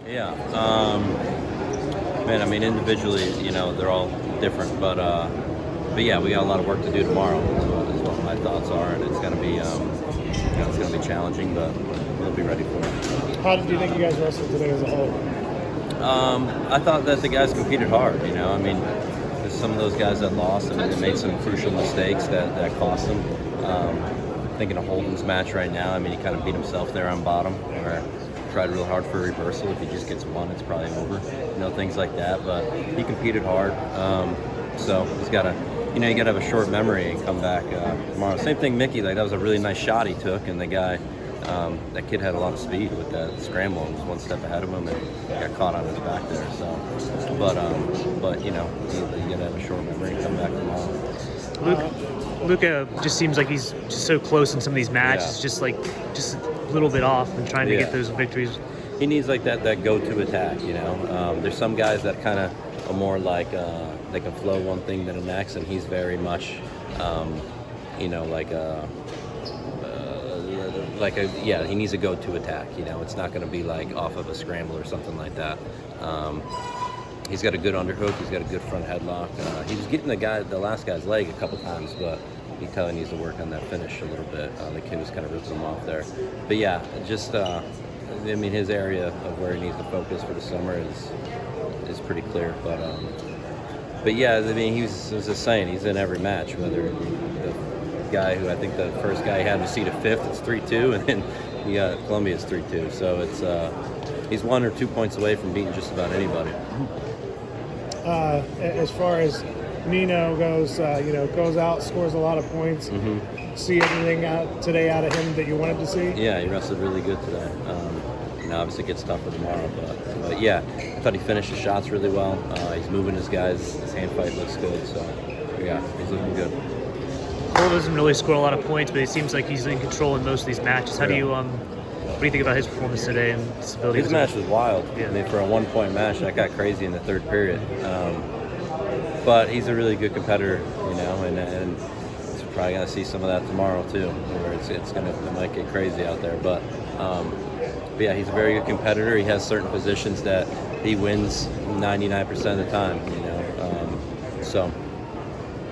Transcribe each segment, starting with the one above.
Yeah. Man, I mean, individually, they're all different, but yeah, we got a lot of work to do tomorrow. Is what my thoughts are, and it's going to be, it's going to be challenging, but we'll be ready for it. How did you think you guys wrestled today as a whole? I thought that the guys competed hard. I mean, there's some of those guys that lost and they made some crucial mistakes that cost them. Thinking of Holden's match right now, I mean, he kind of beat himself there on bottom, where tried real hard for a reversal. If he just gets one, it's probably over. Things like that. But he competed hard, so he's got to, you got to have a short memory and come back tomorrow. Same thing, Mickey. Like, that was a really nice shot he took, and the guy, that kid had a lot of speed with that scramble and was one step ahead of him and got caught on his back there. So, but you got to have a short memory and come back tomorrow. Luca just seems like he's just so close in some of these matches, just a little bit off and trying to get those victories. He needs like that go-to attack, There's some guys that kind of are more like they can flow one thing to the next, and he's very much, he needs a go-to attack, It's not going to be like off of a scramble or something like that. He's got a good underhook. He's got a good front headlock. He was getting the last guy's leg a couple times, but he probably needs to work on that finish a little bit. The kid was kind of ripping him off there. But yeah, just his area of where he needs to focus for the summer is pretty clear. But yeah, I mean, he was just saying he's in every match. Whether the guy who I think the first guy he had was seeded 5th, it's 3-2, and then he got Columbia's 3-2. So it's he's 1 or 2 points away from beating just about anybody. As far as Nino goes, goes out, scores a lot of points. Mm-hmm. See anything today out of him that you wanted to see? Yeah, he wrestled really good today. Obviously it gets tougher tomorrow, but yeah, I thought he finished his shots really well. He's moving his guys. His hand fight looks good, so yeah, he's looking good. Cole doesn't really score a lot of points, but it seems like he's in control in most of these matches. How do you what do you think about his performance today and his ability? His match was wild. Yeah. I mean, for a 1-point match, that got crazy in the third period. But he's a really good competitor, and he's probably going to see some of that tomorrow too, where it might get crazy out there. But yeah, he's a very good competitor. He has certain positions that he wins 99% of the time, so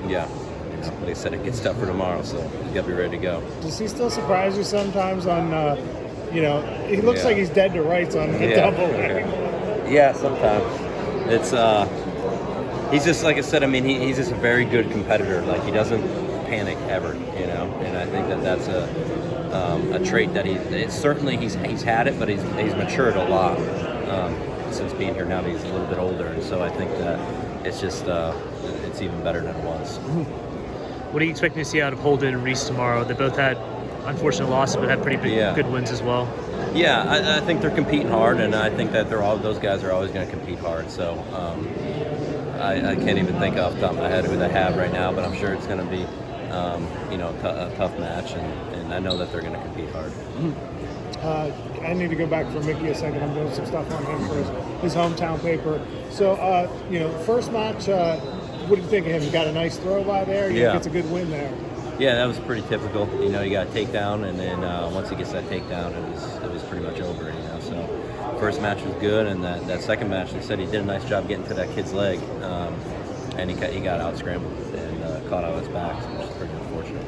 yeah. Like I said, it gets tougher tomorrow, so you got to be ready to go. Does he still surprise you sometimes on, he looks like he's dead to rights on the double. Yeah, sometimes. It's, he's just, like I said, I mean, he's just a very good competitor. Like, he doesn't panic ever, and I think that's a trait that he's had it, but he's matured a lot since being here now that he's a little bit older, and so I think that it's just, it's even better than it was. What are you expecting to see out of Holden and Reese tomorrow? They both had unfortunate losses, but had pretty good wins as well. Yeah, I think they're competing hard, and I think that those guys are always going to compete hard. So I can't even think off the top of my head who they have right now, but I'm sure it's going to be a tough match, and I know that they're going to compete hard. I need to go back for Mickey a second. I'm doing some stuff on him for his hometown paper. So, first match, what do you think of him? You got a nice throw by there? He gets a good win there. Yeah, that was pretty typical. He got a takedown, and then once he gets that takedown, it was pretty much over. So first match was good, and that second match, they said he did a nice job getting to that kid's leg, and he got out scrambled and caught out his back, which is pretty unfortunate.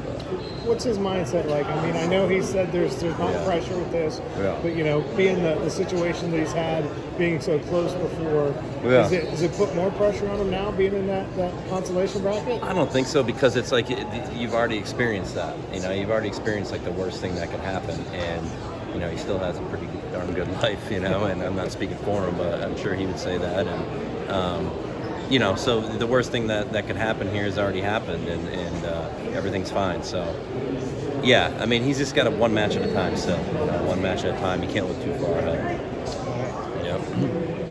What's his mindset like? I mean, I know he said there's not pressure with this, but being the situation that he's had, being so close before, does it put more pressure on him now, being in that consolation bracket? I don't think so, because it's like you've already experienced that. You've already experienced like the worst thing that could happen, and he still has a pretty darn good life. And I'm not speaking for him, but I'm sure he would say that. And so the worst thing that could happen here has already happened, and everything's fine. So, yeah, I mean, he's just got one match at a time still. One match at a time. He can't look too far ahead.